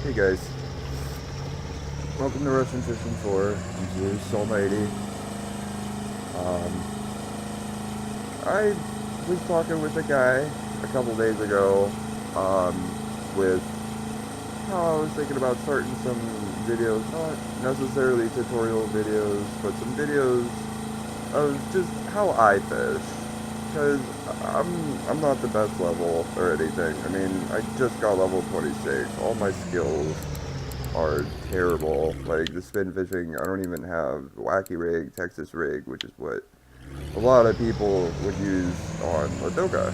Hey guys, welcome to Russian Fishing 4. I'm Zeus Almighty. I was talking with a guy a couple days ago um, with how I was thinking about starting some videos, not necessarily tutorial videos, but some videos of just how I fish. Because I'm not the best level or anything. I mean, I just got level 26. All my skills are terrible. Like the spin fishing, I don't even have wacky rig, Texas rig, which is what a lot of people would use on Ladoga.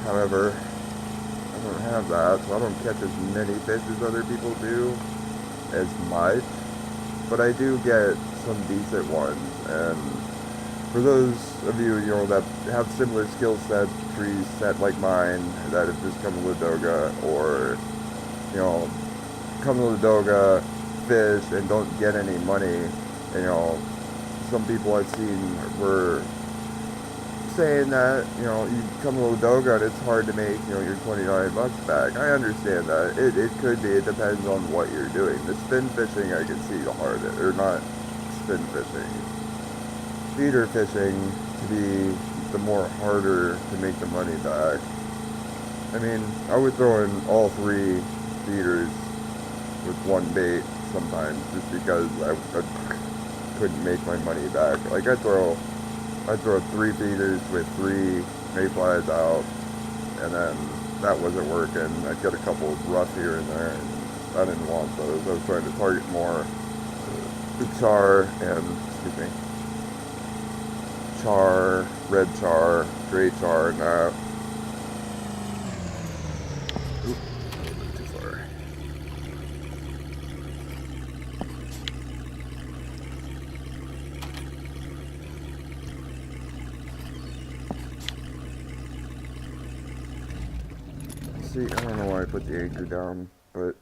However, I don't have that, so I don't catch as many fish as other people do as much. But I do get some decent ones, and for those of you, that have similar skill set, trees set like mine, that have just come to Ladoga, or, you know, come to Ladoga, fish, and don't get any money. Some people I've seen were saying that, you come to Ladoga and it's hard to make, your 29 bucks back. I understand that. It could be. It depends on what you're doing. The spin fishing, I can see the hardest, or not spin fishing. Feeder fishing to be the more harder to make the money back. I mean, I would throw in all three feeders with one bait sometimes just because I couldn't make my money back. Like I'd throw three feeders with three mayflies out, and then that wasn't working. I'd get a couple of rough here and there, and I didn't want those. I was trying to target more the char and char, red char, gray char, and that. Oop, a little bit too far. See, I don't know why I put the anchor down, but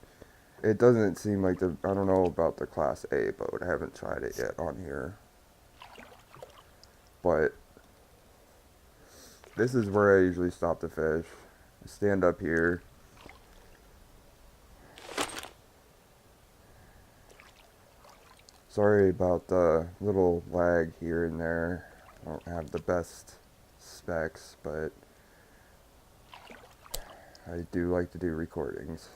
it doesn't seem like I don't know about the Class A boat. I haven't tried it yet on here. But this is where I usually stop the fish. Stand up here. Sorry about the little lag here and there. I don't have the best specs, but I do like to do recordings.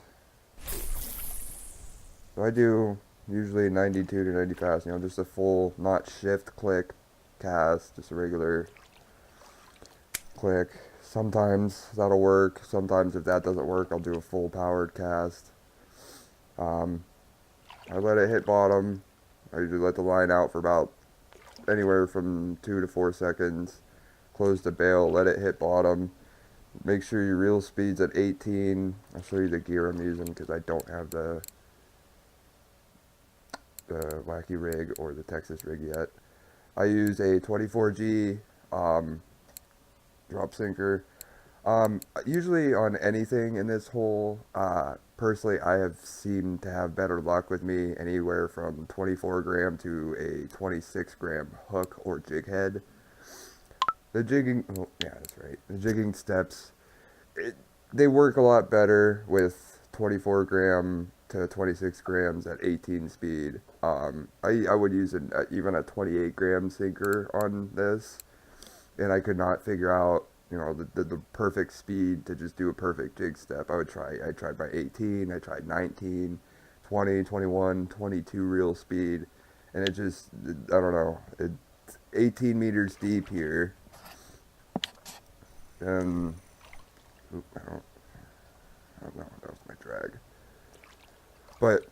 So I do usually 92 to 90 fast, just a full, not shift, click, cast, just a regular click. Sometimes that'll work. Sometimes if that doesn't work, I'll do a full powered cast. I let it hit bottom. I usually let the line out for about anywhere from 2 to 4 seconds. Close the bail, let it hit bottom. Make sure your reel speed's at 18. I'll show you the gear I'm using because I don't have the wacky rig or the Texas rig yet. I use a 24G drop sinker. Usually on anything in this hole, personally, I have seemed to have better luck with me anywhere from 24 gram to a 26 gram hook or jig head. The jigging, oh, yeah, that's right. The jigging steps, they work a lot better with 24 gram to 26 grams at 18 speed. I would use even a 28 gram sinker on this, and I could not figure out, the perfect speed to just do a perfect jig step. I tried by 18, I tried 19, 20, 21, 22 reel speed, and I don't know, it's 18 meters deep here, and, I don't know, that was my drag. But,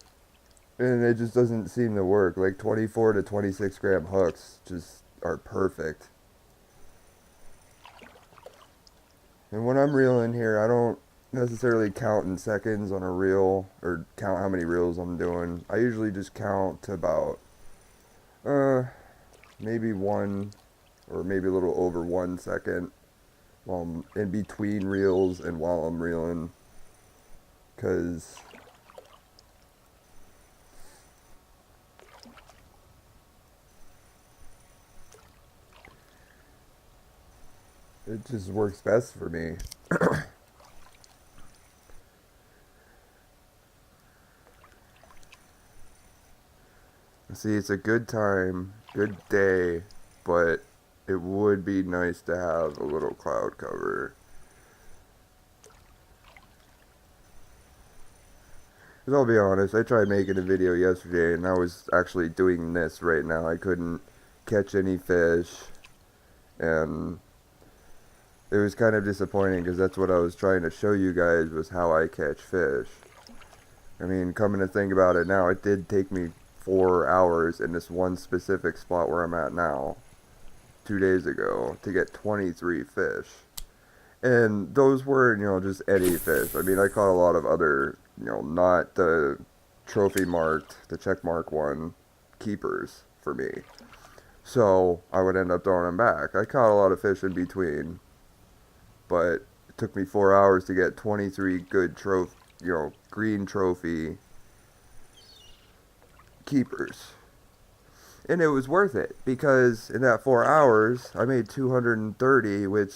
and it just doesn't seem to work. Like 24 to 26 gram hooks just are perfect. And when I'm reeling here, I don't necessarily count in seconds on a reel or count how many reels I'm doing. I usually just count to about maybe one or maybe a little over 1 second while I'm in between reels and while I'm reeling, because It just works best for me. See, it's a good time, good day, but it would be nice to have a little cloud cover. Because I'll be honest, I tried making a video yesterday and I was actually doing this right now. I couldn't catch any fish, and it was kind of disappointing because that's what I was trying to show you guys, was how I catch fish. I mean, coming to think about it now, it did take me 4 hours in this one specific spot where I'm at now, 2 days ago, to get 23 fish. And those were, just any fish. I mean, I caught a lot of other, not the trophy marked, the check mark one, keepers for me. So I would end up throwing them back. I caught a lot of fish in between, but it took me 4 hours to get 23 good green trophy keepers. And it was worth it, because in that 4 hours, I made 230, which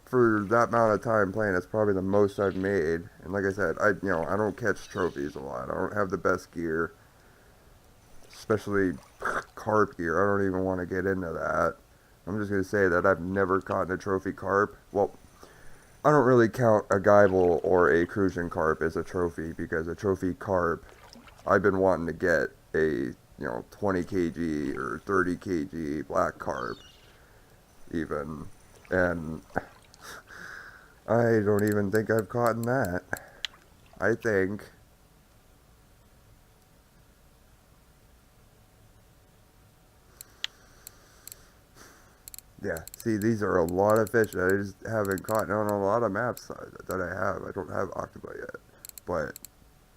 for that amount of time playing, that's probably the most I've made. And like I said, I don't catch trophies a lot. I don't have the best gear, especially carp gear. I don't even want to get into that. I'm just going to say that I've never caught a trophy carp. Well, I don't really count a guybel or a crucian carp as a trophy, because a trophy carp, I've been wanting to get a 20 kg or 30 kg black carp even, and I don't even think I've caught in that. I think yeah, see, these are a lot of fish that I just haven't caught on a lot of maps that I have. I don't have octopi yet, but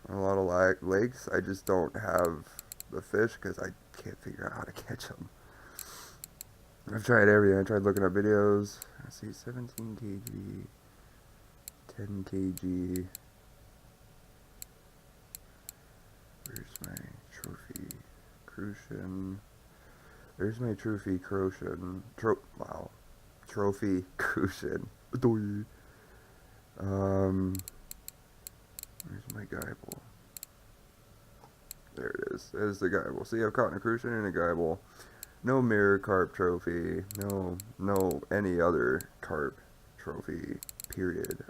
on a lot of lakes, I just don't have the fish because I can't figure out how to catch them. I've tried everything. I tried looking up videos. I see 17 kg, 10 kg. Where's my trophy crucian? There's my trophy crucian. Trophy crucian. Where's my guybel? There it is. There's the guybel. See, I've caught a crucian and a guybel. No mirror carp trophy. No any other carp trophy. Period.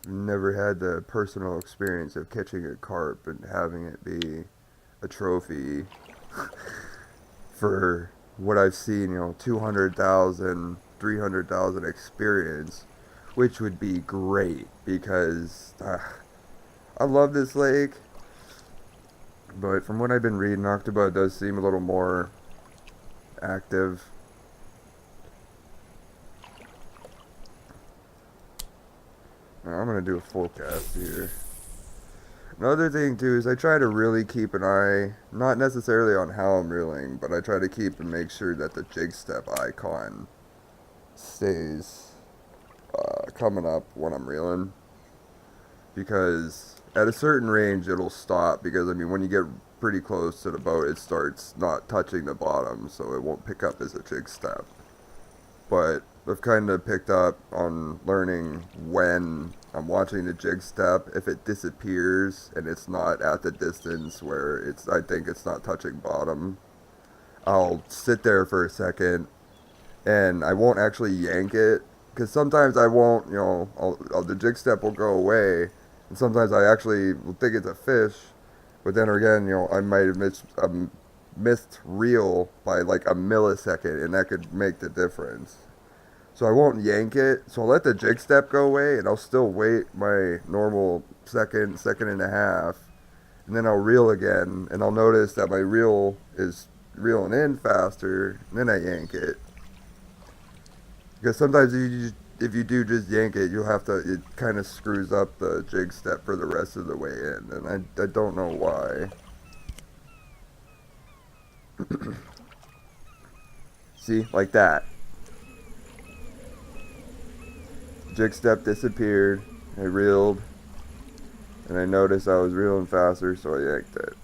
Never had the personal experience of catching a carp and having it be a trophy for what I've seen, 200,000, 300,000 experience, which would be great, because I love this lake, but from what I've been reading, octopi does seem a little more active. Now, I'm going to do a full cast here. Another thing too is I try to really keep an eye, not necessarily on how I'm reeling, but I try to keep and make sure that the jig step icon stays coming up when I'm reeling, because at a certain range it'll stop, because I mean, when you get pretty close to the boat, it starts not touching the bottom, so it won't pick up as a jig step. But I've kind of picked up on learning when I'm watching the jig step, if it disappears and it's not at the distance where I think it's not touching bottom, I'll sit there for a second and I won't actually yank it, because sometimes I won't, the jig step will go away, and sometimes I actually will think it's a fish, but then again, I might have missed reel by like a millisecond, and that could make the difference. So I won't yank it, so I'll let the jig step go away, and I'll still wait my normal second and a half, and then I'll reel again, and I'll notice that my reel is reeling in faster, and then I yank it. Because sometimes if you do just yank it, it kind of screws up the jig step for the rest of the way in, and I don't know why. See, like that. Jig step disappeared, I reeled, and I noticed I was reeling faster, so I yanked it.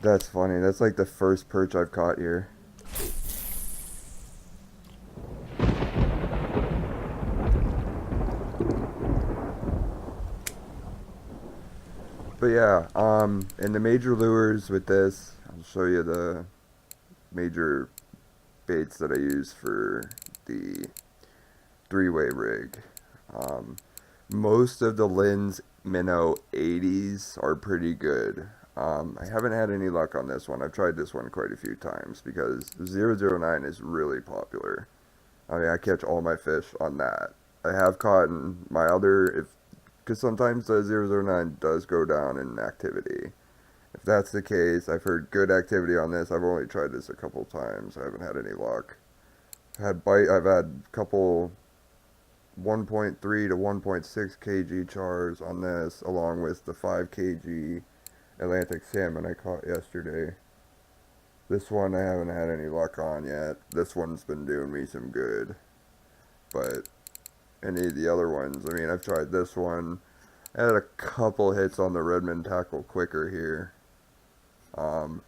That's funny. That's like the first perch I've caught here. But yeah, and the major lures with this, I'll show you the major baits that I use for the three-way rig. Um, Most of the Lynn's Minnow 80s are pretty good. I haven't had any luck on this one. I've tried this one quite a few times because 009 is really popular. I mean, I catch all my fish on that. I have caught in my other, if because sometimes the 009 does go down in activity. If that's the case, I've heard good activity on this. I've only tried this a couple times. I haven't had any luck. I've had a couple 1.3 to 1.6 kg chars on this, along with the 5 kg Atlantic salmon I caught yesterday. This one I haven't had any luck on yet. This one's been doing me some good. But any of the other ones, I mean, I've tried this one. I had a couple hits on the Redmond Tackle Quicker here. Is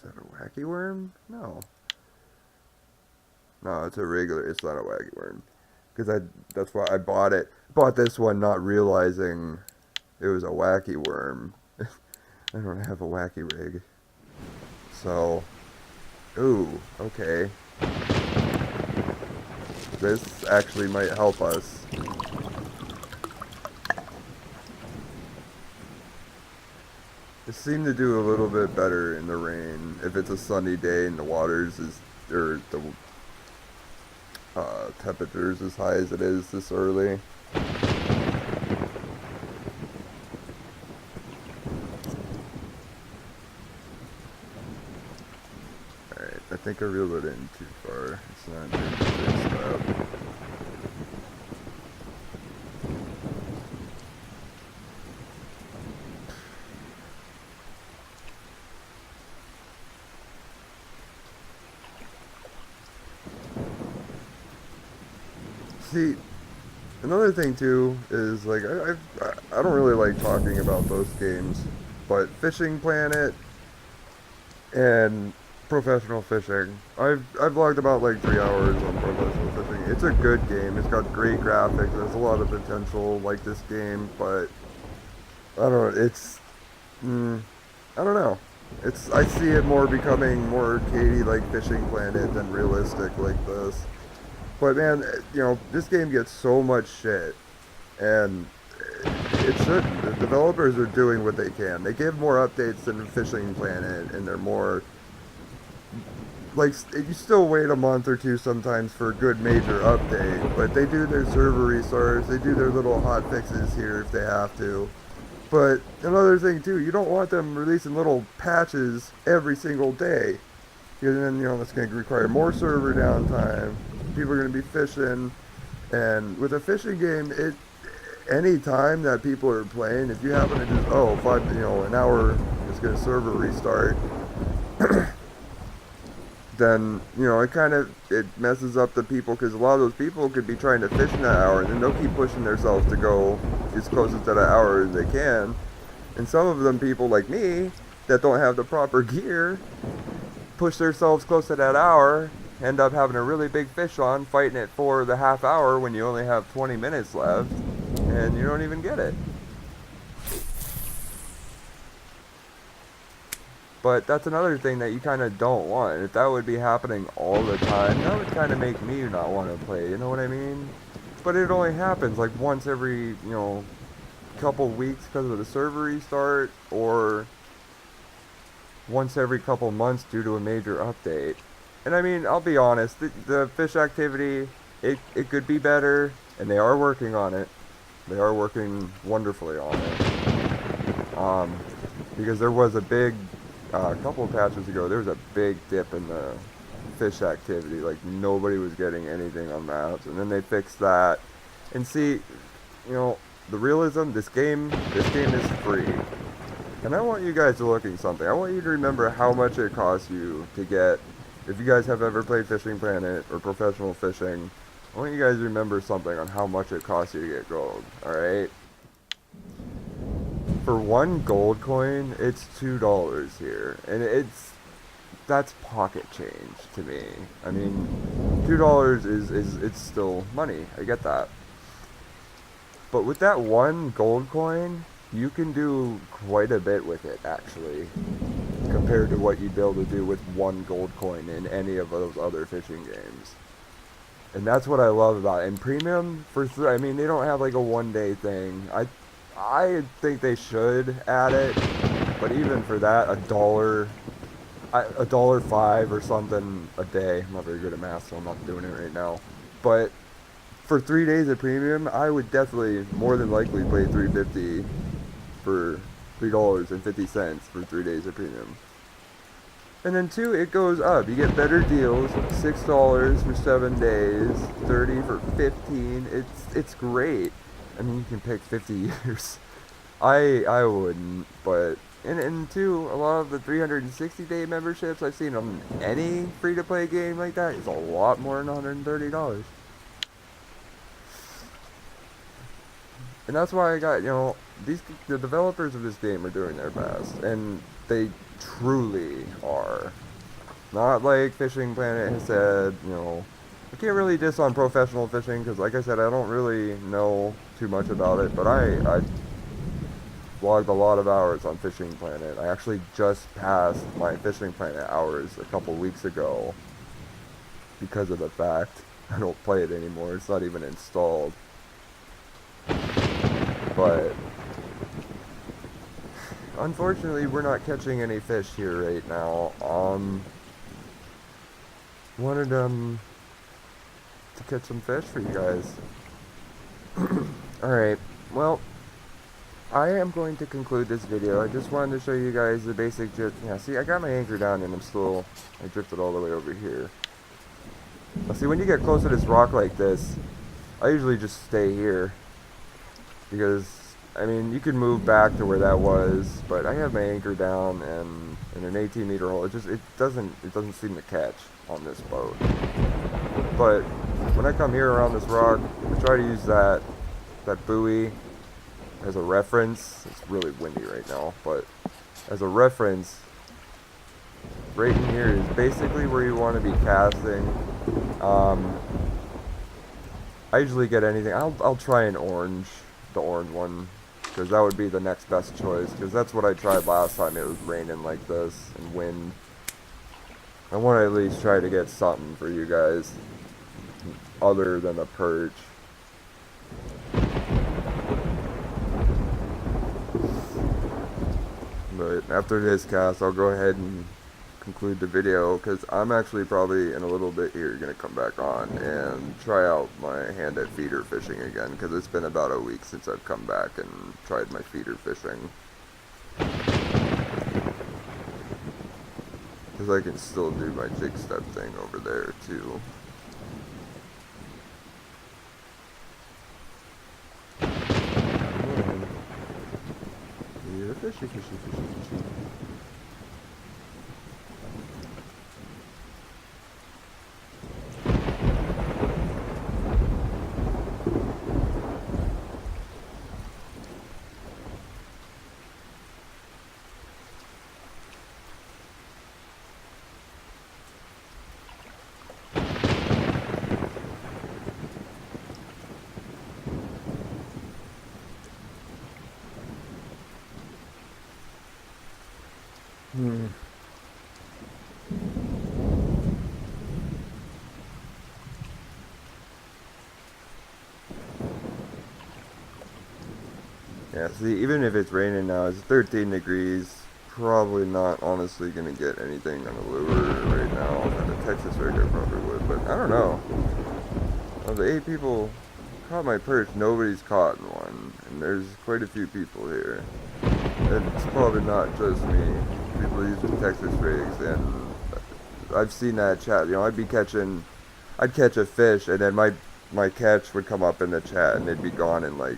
that a wacky worm? No. No, it's a regular, it's not a wacky worm. Because that's why I bought it. Bought this one not realizing it was a wacky worm. I don't have a wacky rig. So, ooh, okay. This actually might help us. It seemed to do a little bit better in the rain. If it's a sunny day and the waters is, or the temperatures as high as it is this early. Alright, I think I reeled it in too far. It's not doing the big stuff. See, another thing too is like I don't really like talking about those games, but Fishing Planet and professional fishing. I've logged about like 3 hours on professional fishing. It's a good game. It's got great graphics. There's a lot of potential like this game, but I don't know. I don't know. I see it more becoming more arcadey like Fishing Planet than realistic like this. But man, this game gets so much shit, and it shouldn't. The developers are doing what they can. They give more updates than Fishing Planet, and they're more like, you still wait a month or two sometimes for a good major update, but they do their server restarts, they do their little hot fixes here if they have to. But another thing too, you don't want them releasing little patches every single day, because then that's going to require more server downtime. People are going to be fishing, and with a fishing game, any time that people are playing, if you happen to just an hour is going to server restart, then it messes up the people, because a lot of those people could be trying to fish in that hour, and then they'll keep pushing themselves to go as close to that hour as they can. And some of them, people like me that don't have the proper gear, push themselves close to that hour, end up having a really big fish on, fighting it for the half hour when you only have 20 minutes left, and you don't even get it. But that's another thing that you kind of don't want. If that would be happening all the time, that would kind of make me not want to play, you know what I mean? But it only happens like once every, couple weeks because of the server restart, or once every couple months due to a major update. And I mean, I'll be honest, the fish activity, it could be better, and they are working on it. They are working wonderfully on it. Because there was a big, a couple of patches ago, there was a big dip in the fish activity. Like, nobody was getting anything on maps, and then they fixed that. And see, the realism, this game is free. And I want you guys to look at something. I want you to remember how much it costs you to get. If you guys have ever played Fishing Planet or professional fishing, I want you guys to remember something on how much it costs you to get gold, alright? For one gold coin, it's $2 here, and that's pocket change to me. I mean, $2 is it's still money. I get that. But with that one gold coin, you can do quite a bit with it actually, compared to what you'd be able to do with one gold coin in any of those other fishing games. And that's what I love about it. And premium I mean, they don't have like a 1 day thing. I think they should add it, but even for that, $1.05 or something a day. I'm not very good at math, so I'm not doing it right now. But for 3 days of premium, I would definitely more than likely pay $3.50 for $3.50 for 3 days of premium. And then two, it goes up. You get better deals. $6 for 7 days, 30 for 15. It's great. I mean, you can pick 50 years. I wouldn't, but and two, a lot of the 360-day memberships I've seen on any free-to-play game like that is a lot more than $130. And that's why I got, the developers of this game are doing their best, and they truly are. Not like Fishing Planet has said, I can't really diss on professional fishing, because like I said, I don't really know too much about it, but I logged a lot of hours on Fishing Planet. I actually just passed my Fishing Planet hours a couple weeks ago, because of the fact I don't play it anymore. It's not even installed. But unfortunately, we're not catching any fish here right now. Wanted to catch some fish for you guys. Alright, well, I am going to conclude this video. I just wanted to show you guys the basic drift. Yeah, see, I got my anchor down and I drifted all the way over here. Now, see, when you get close to this rock like this, I usually just stay here. Because, I mean, you can move back to where that was, but I have my anchor down and in an 18-meter hole. It doesn't seem to catch on this boat. But when I come here around this rock, I try to use that buoy as a reference. It's really windy right now, but as a reference, right in here is basically where you want to be casting. I usually get anything. I'll try the orange one, because that would be the next best choice, because that's what I tried last time. It was raining like this and wind. I want to at least try to get something for you guys other than a perch. But after this cast, I'll go ahead and conclude the video, because I'm actually probably in a little bit here going to come back on and try out my hand at feeder fishing again, because it's been about a week since I've come back and tried my feeder fishing. Because I can still do my jig step thing over there too. Yeah, fishy. Yeah, see, even if it's raining now, it's 13 degrees. Probably not honestly gonna get anything on the lure right now. At the Texas rig I probably would, but I don't know. Of the 8 people caught my perch, nobody's caught one. And there's quite a few people here. And it's probably not just me. People using Texas rigs, and I've seen that chat. I'd catch a fish, and then my catch would come up in the chat, and they'd be gone in like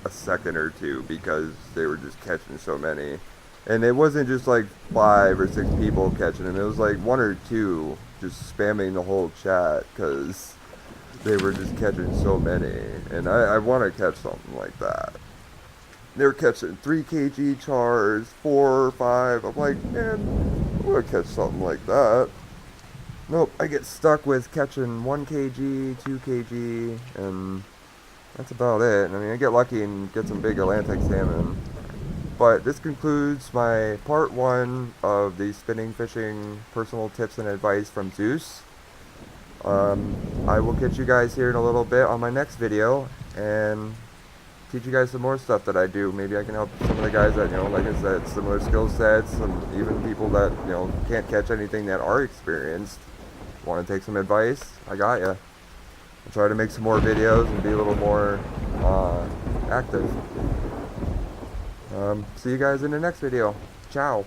a second or two, because they were just catching so many. And it wasn't just like 5 or 6 people catching them. It was like 1 or 2 just spamming the whole chat, because they were just catching so many. And I want to catch something like that. They're catching 3 kg chars, 4 or 5. I'm like, man, I'm gonna catch something like that. Nope, I get stuck with catching 1 kg, 2 kg, and that's about it. I mean, I get lucky and get some big Atlantic salmon. But this concludes my part 1 of the spinning fishing personal tips and advice from Zeus. I will catch you guys here in a little bit on my next video and teach you guys some more stuff that I do. Maybe I can help some of the guys that, like I said, similar skill sets, and even people that, can't catch anything that are experienced. Want to take some advice? I got ya. I'll try to make some more videos and be a little more active. See you guys in the next video. Ciao.